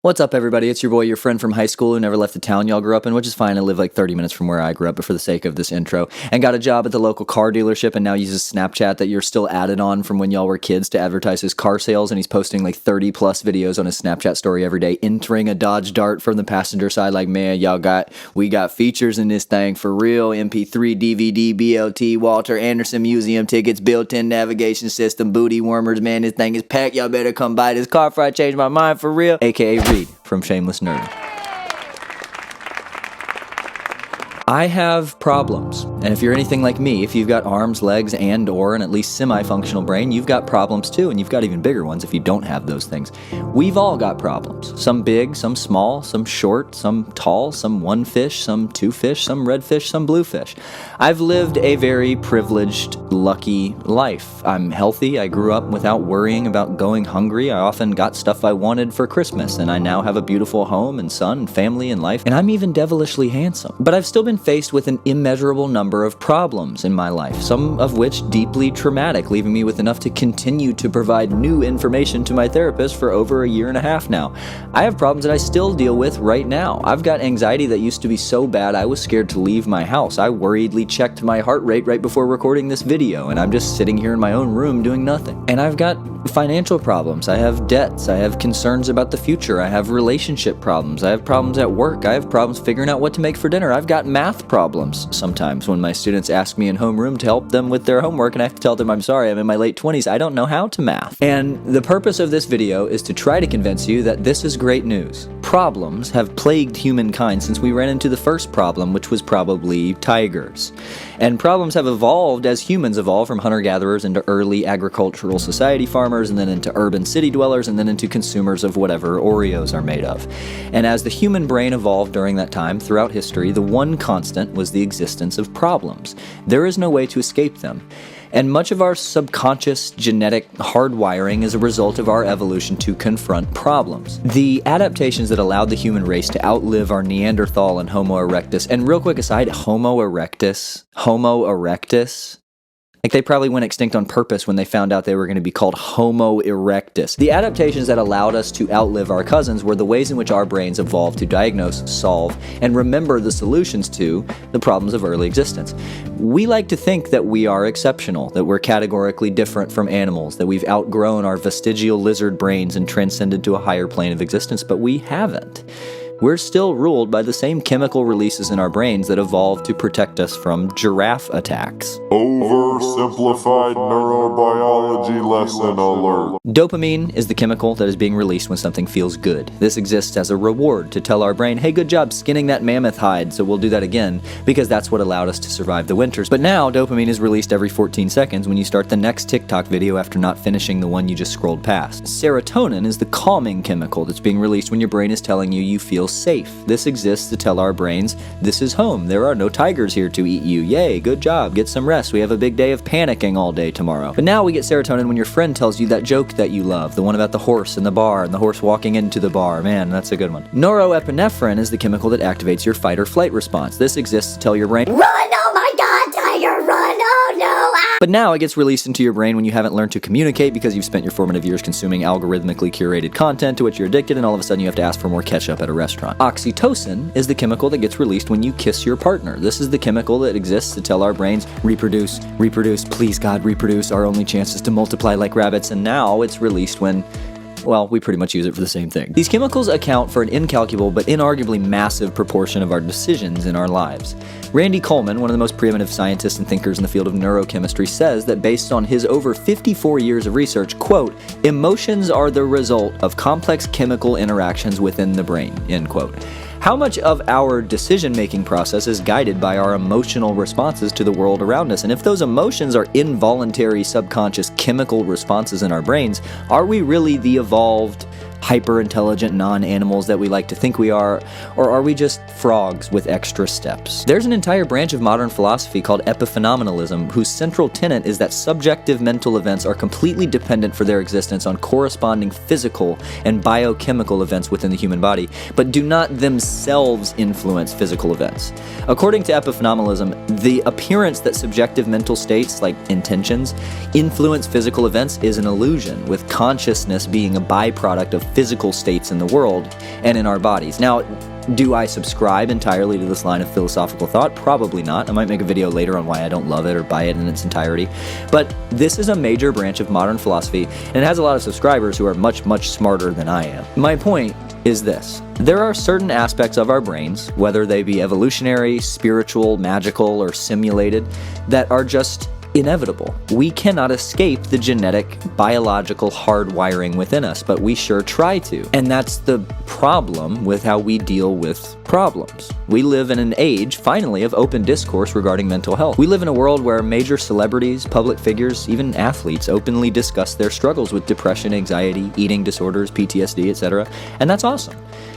What's up, everybody? It's your boy, your friend from high school who never left the town y'all grew up in, which is fine. I live like 30 minutes from where I grew up, but for the sake of this intro, and got a job at the local car dealership and now uses Snapchat that you're still added on from when y'all were kids to advertise his car sales, and he's posting like 30 plus videos on his Snapchat story every day, entering a Dodge Dart from the passenger side like, man, we got features in this thing for real. MP3, DVD, BLT, Walter Anderson Museum tickets, built-in navigation system, booty warmers, man, this thing is packed. Y'all better come buy this car before I change my mind for real. AKA from Shameless Nerd. I have problems, and if you're anything like me, if you've got arms, legs, and or an at least semi-functional brain, you've got problems too, and you've got even bigger ones if you don't have those things. We've all got problems. Some big, some small, some short, some tall, some one fish, some two fish, some red fish, some blue fish. I've lived a very privileged, lucky life. I'm healthy. I grew up without worrying about going hungry. I often got stuff I wanted for Christmas, and I now have a beautiful home and son and family and life, and I'm even devilishly handsome. But I've still been faced with an immeasurable number of problems in my life, some of which deeply traumatic, leaving me with enough to continue to provide new information to my therapist for over a year and a half now. I have problems that I still deal with right now. I've got anxiety that used to be so bad I was scared to leave my house. I worriedly checked my heart rate right before recording this video, and I'm just sitting here in my own room doing nothing. And I've got financial problems. I have debts. I have concerns about the future. I have relationship problems. I have problems at work. I have problems figuring out what to make for dinner. I've got math problems sometimes when my students ask me in homeroom to help them with their homework, and I have to tell them, I'm sorry, I'm in my late 20s. I don't know how to math. And the purpose of this video is to try to convince you that this is great news. Problems have plagued humankind since we ran into the first problem, which was probably tigers. And problems have evolved as humans evolved from hunter-gatherers into early agricultural society farmers, and then into urban city dwellers, and then into consumers of whatever Oreos are made of. And as the human brain evolved during that time, throughout history, the one constant was the existence of problems. There is no way to escape them. And much of our subconscious genetic hardwiring is a result of our evolution to confront problems. The adaptations that allowed the human race to outlive our Neanderthal and Homo erectus, and real quick aside, Homo erectus, like they probably went extinct on purpose when they found out they were going to be called Homo erectus. The adaptations that allowed us to outlive our cousins were the ways in which our brains evolved to diagnose, solve, and remember the solutions to the problems of early existence. We like to think that we are exceptional, that we're categorically different from animals, that we've outgrown our vestigial lizard brains and transcended to a higher plane of existence, but we haven't. We're still ruled by the same chemical releases in our brains that evolved to protect us from giraffe attacks. Oversimplified neurobiology lesson alert. Dopamine is the chemical that is being released when something feels good. This exists as a reward to tell our brain, hey, good job skinning that mammoth hide, so we'll do that again, because that's what allowed us to survive the winters. But now, dopamine is released every 14 seconds when you start the next TikTok video after not finishing the one you just scrolled past. Serotonin is the calming chemical that's being released when your brain is telling you you feel safe. This exists to tell our brains, this is home. There are no tigers here to eat you. Yay, good job. Get some rest. We have a big day of panicking all day tomorrow. But now we get serotonin when your friend tells you that joke that you love, the one about the horse in the bar and the horse walking into the bar. Man, that's a good one. Norepinephrine is the chemical that activates your fight or flight response. This exists to tell your brain, run, oh my god, tiger, run, oh no, ah. But now it gets released into your brain when you haven't learned to communicate because you've spent your formative years consuming algorithmically curated content to which you're addicted, and all of a sudden you have to ask for more ketchup at a restaurant. Oxytocin is the chemical that gets released when you kiss your partner. This is the chemical that exists to tell our brains, reproduce, please God, reproduce, our only chance is to multiply like rabbits, and now it's released when, well, we pretty much use it for the same thing. These chemicals account for an incalculable but inarguably massive proportion of our decisions in our lives. Randy Coleman, one of the most preeminent scientists and thinkers in the field of neurochemistry, says that based on his over 54 years of research, quote, emotions are the result of complex chemical interactions within the brain, end quote. How much of our decision-making process is guided by our emotional responses to the world around us? And if those emotions are involuntary, subconscious chemical responses in our brains, are we really the evolved, hyper-intelligent non-animals that we like to think we are, or are we just frogs with extra steps? There's an entire branch of modern philosophy called epiphenomenalism, whose central tenet is that subjective mental events are completely dependent for their existence on corresponding physical and biochemical events within the human body, but do not themselves influence physical events. According to epiphenomenalism, the appearance that subjective mental states, like intentions, influence physical events is an illusion, with consciousness being a byproduct of physical states in the world and in our bodies. Now, do I subscribe entirely to this line of philosophical thought? Probably not. I might make a video later on why I don't love it or buy it in its entirety. But this is a major branch of modern philosophy, and it has a lot of subscribers who are much, much smarter than I am. My point is this. There are certain aspects of our brains, whether they be evolutionary, spiritual, magical, or simulated, that are just inevitable. We cannot escape the genetic, biological hardwiring within us, but we sure try to. And that's the problem with how we deal with problems. We live in an age, finally, of open discourse regarding mental health. We live in a world where major celebrities, public figures, even athletes openly discuss their struggles with depression, anxiety, eating disorders, PTSD, etc. And that's awesome.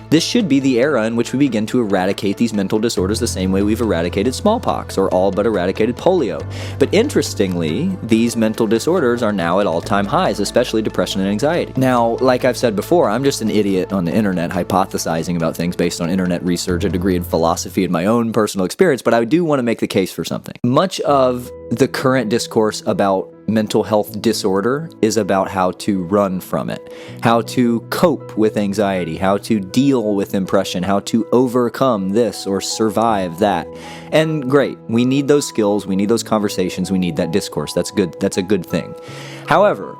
This should be the era in which we begin to eradicate these mental disorders the same way we've eradicated smallpox or all but eradicated polio. But interestingly, these mental disorders are now at all-time highs, especially depression and anxiety. Now, like I've said before, I'm just an idiot on the internet hypothesizing about things based on internet research, a degree in philosophy, and my own personal experience, but I do want to make the case for something. Much of the current discourse about mental health disorder is about how to run from it, how to cope with anxiety, how to deal with depression, how to overcome this or survive that. And great, we need those skills, we need those conversations, we need that discourse. That's good. That's a good thing. However,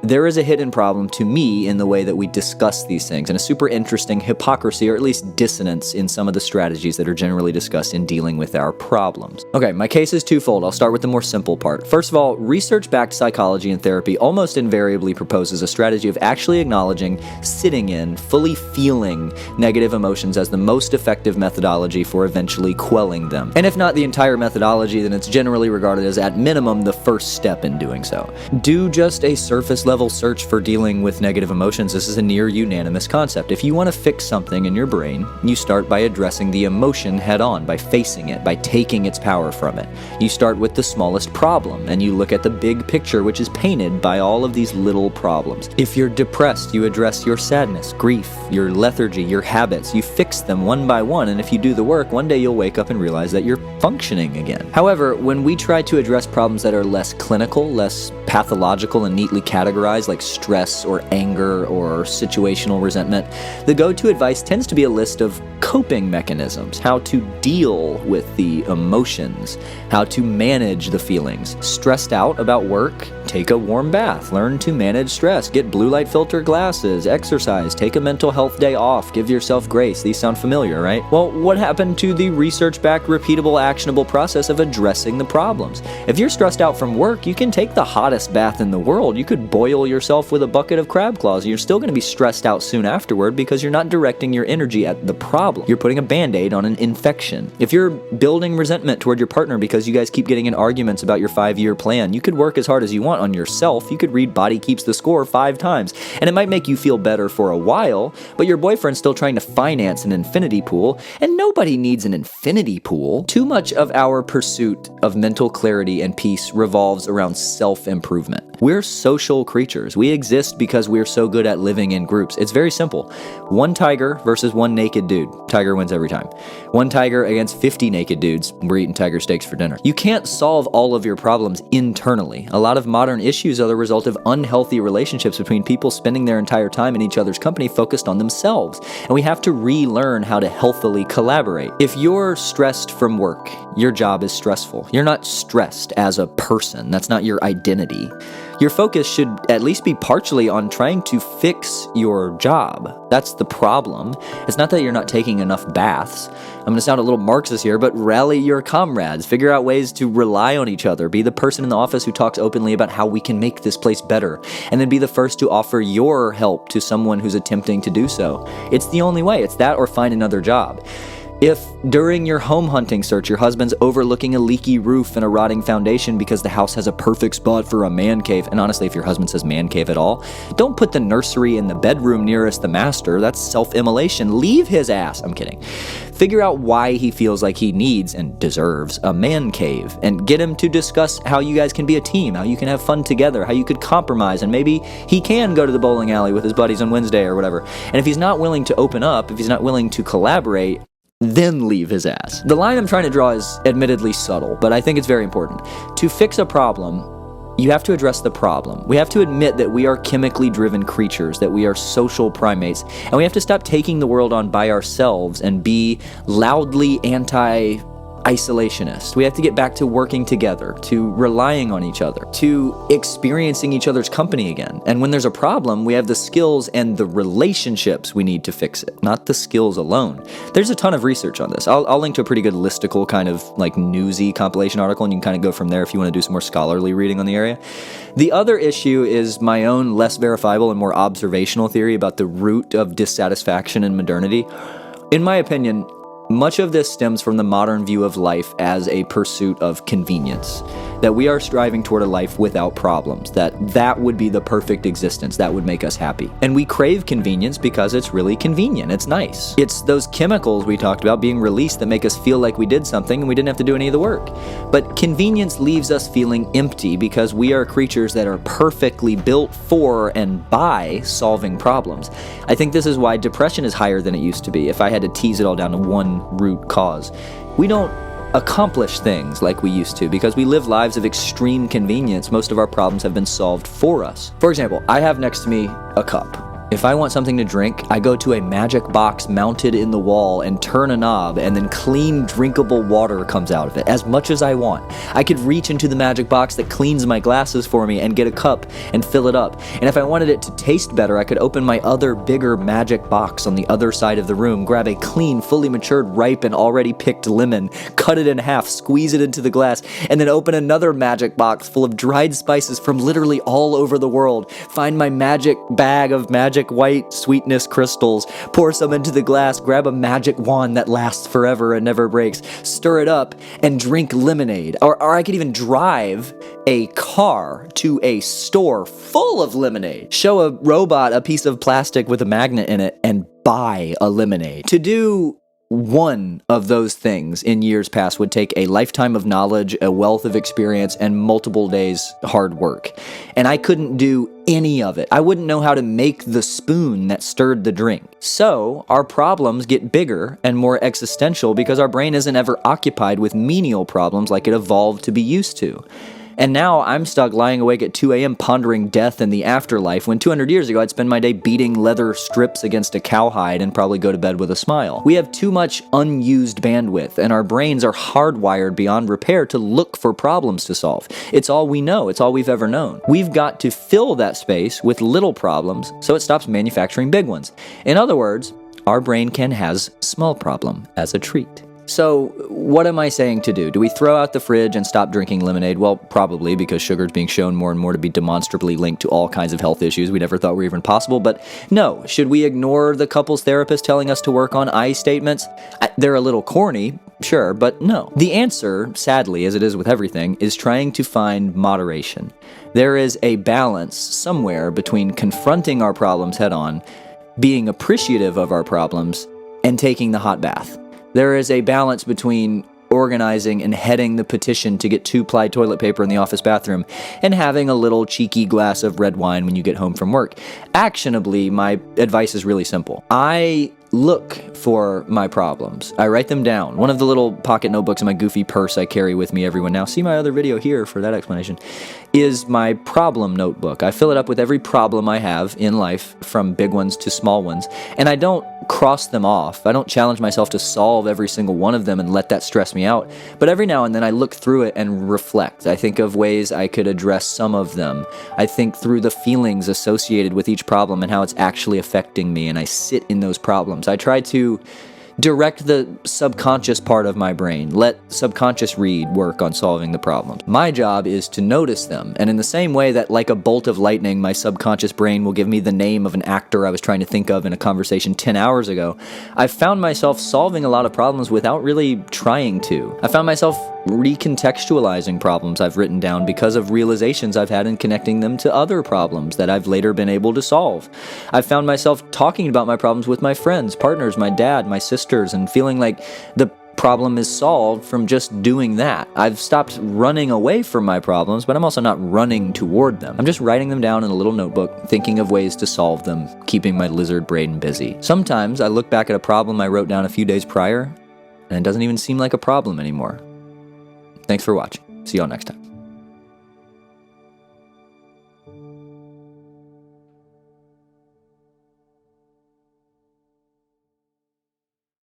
there is a hidden problem to me in the way that we discuss these things, and a super interesting hypocrisy, or at least dissonance, in some of the strategies that are generally discussed in dealing with our problems. Okay, my case is twofold. I'll start with the more simple part. First of all, research-backed psychology and therapy almost invariably proposes a strategy of actually acknowledging, sitting in, fully feeling negative emotions as the most effective methodology for eventually quelling them. And if not the entire methodology, then it's generally regarded as, at minimum, the first step in doing so. Do just a surface-level search for dealing with negative emotions. This is a near unanimous concept. If you want to fix something in your brain, you start by addressing the emotion head-on, by facing it, by taking its power from it. You start with the smallest problem, and you look at the big picture, which is painted by all of these little problems. If you're depressed, you address your sadness, grief, your lethargy, your habits. You fix them one by one, and if you do the work, one day you'll wake up and realize that you're functioning again. However, when we try to address problems that are less clinical, less pathological, and neatly categorized, like stress or anger or situational resentment, the go-to advice tends to be a list of coping mechanisms, how to deal with the emotions, how to manage the feelings. Stressed out about work? Take a warm bath, learn to manage stress, get blue light filter glasses, exercise, take a mental health day off, give yourself grace. These sound familiar, right? Well, what happened to the research-backed, repeatable, actionable process of addressing the problems? If you're stressed out from work, you can take the hottest bath in the world. You could boil yourself with a bucket of crab claws. You're still going to be stressed out soon afterward because you're not directing your energy at the problem. You're putting a band-aid on an infection. If you're building resentment toward your partner because you guys keep getting in arguments about your 5-year plan, you could work as hard as you want on yourself. You could read Body Keeps the Score 5 times, and it might make you feel better for a while, but your boyfriend's still trying to finance an infinity pool, and nobody needs an infinity pool. Too much of our pursuit of mental clarity and peace revolves around self-improvement. We're social creatures. We exist because we're so good at living in groups. It's very simple. One tiger versus one naked dude. Tiger wins every time. One tiger against 50 naked dudes. We're eating tiger steaks for dinner. You can't solve all of your problems internally. A lot of modern issues are the result of unhealthy relationships between people spending their entire time in each other's company focused on themselves. And we have to relearn how to healthily collaborate. If you're stressed from work, your job is stressful. You're not stressed as a person. That's not your identity. Your focus should at least be partially on trying to fix your job. That's the problem. It's not that you're not taking enough baths. I'm going to sound a little Marxist here, but rally your comrades. Figure out ways to rely on each other. Be the person in the office who talks openly about how we can make this place better. And then be the first to offer your help to someone who's attempting to do so. It's the only way. It's that or find another job. If during your home hunting search your husband's overlooking a leaky roof and a rotting foundation because the house has a perfect spot for a man cave, and honestly if your husband says man cave at all, don't put the nursery in the bedroom nearest the master. That's self-immolation. Leave his ass. I'm kidding. Figure out why he feels like he needs and deserves a man cave, and get him to discuss how you guys can be a team, how you can have fun together, how you could compromise, and maybe he can go to the bowling alley with his buddies on Wednesday or whatever. And if he's not willing to open up, if he's not willing to collaborate, then leave his ass. The line I'm trying to draw is admittedly subtle, but I think it's very important. To fix a problem, you have to address the problem. We have to admit that we are chemically driven creatures, that we are social primates, and we have to stop taking the world on by ourselves and be loudly anti-isolationist. We have to get back to working together, to relying on each other, to experiencing each other's company again. And when there's a problem, we have the skills and the relationships we need to fix it, not the skills alone. There's a ton of research on this. I'll link to a pretty good listicle kind of like newsy compilation article, and you can kind of go from there if you want to do some more scholarly reading on the area. The other issue is my own less verifiable and more observational theory about the root of dissatisfaction in modernity. In my opinion, much of this stems from the modern view of life as a pursuit of convenience, that we are striving toward a life without problems, that would be the perfect existence, that would make us happy. And we crave convenience because it's really convenient, it's nice. It's those chemicals we talked about being released that make us feel like we did something and we didn't have to do any of the work. But convenience leaves us feeling empty because we are creatures that are perfectly built for and by solving problems. I think this is why depression is higher than it used to be, if I had to tease it all down to one root cause. We don't accomplish things like we used to because we live lives of extreme convenience. Most of our problems have been solved for us. For example, I have next to me a cup. If I want something to drink, I go to a magic box mounted in the wall and turn a knob, and then clean, drinkable water comes out of it, as much as I want. I could reach into the magic box that cleans my glasses for me and get a cup and fill it up. And if I wanted it to taste better, I could open my other bigger magic box on the other side of the room, grab a clean, fully matured, ripe, and already picked lemon, cut it in half, squeeze it into the glass, and then open another magic box full of dried spices from literally all over the world, find my magic bag of magic white sweetness crystals, pour some into the glass, grab a magic wand that lasts forever and never breaks, stir it up, and drink lemonade. Or I could even drive a car to a store full of lemonade, show a robot a piece of plastic with a magnet in it, and buy a lemonade. To do one of those things in years past would take a lifetime of knowledge, a wealth of experience, and multiple days hard work. And I couldn't do any of it. I wouldn't know how to make the spoon that stirred the drink. So our problems get bigger and more existential because our brain isn't ever occupied with menial problems like it evolved to be used to. And now I'm stuck lying awake at 2 a.m. pondering death and the afterlife, when 200 years ago I'd spend my day beating leather strips against a cowhide and probably go to bed with a smile. We have too much unused bandwidth, and our brains are hardwired beyond repair to look for problems to solve. It's all we know. It's all we've ever known. We've got to fill that space with little problems so it stops manufacturing big ones. In other words, our brain can has small problem as a treat. So, what am I saying to do? Do we throw out the fridge and stop drinking lemonade? Well, probably, because sugar is being shown more and more to be demonstrably linked to all kinds of health issues we never thought were even possible. But no, should we ignore the couples therapist telling us to work on I statements? They're a little corny, sure, but no. The answer, sadly, as it is with everything, is trying to find moderation. There is a balance somewhere between confronting our problems head on, being appreciative of our problems, and taking the hot bath. There is a balance between organizing and heading the petition to get 2-ply toilet paper in the office bathroom and having a little cheeky glass of red wine when you get home from work. Actionably, my advice is really simple. I look for my problems. I write them down. One of the little pocket notebooks in my goofy purse I carry with me everywhere now, see my other video here for that explanation, is my problem notebook. I fill it up with every problem I have in life, from big ones to small ones, and I don't cross them off. I don't challenge myself to solve every single one of them and let that stress me out. But every now and then I look through it and reflect. I think of ways I could address some of them. I think through the feelings associated with each problem and how it's actually affecting me, and I sit in those problems. I try to direct the subconscious part of my brain. Let subconscious read work on solving the problems. My job is to notice them, and in the same way that, like a bolt of lightning, my subconscious brain will give me the name of an actor I was trying to think of in a conversation 10 hours ago, I've found myself solving a lot of problems without really trying to. I found myself recontextualizing problems I've written down because of realizations I've had in connecting them to other problems that I've later been able to solve. I've found myself talking about my problems with my friends, partners, my dad, my sisters, and feeling like the problem is solved from just doing that. I've stopped running away from my problems, but I'm also not running toward them. I'm just writing them down in a little notebook, thinking of ways to solve them, keeping my lizard brain busy. Sometimes I look back at a problem I wrote down a few days prior, and it doesn't even seem like a problem anymore. Thanks for watching. See y'all next time.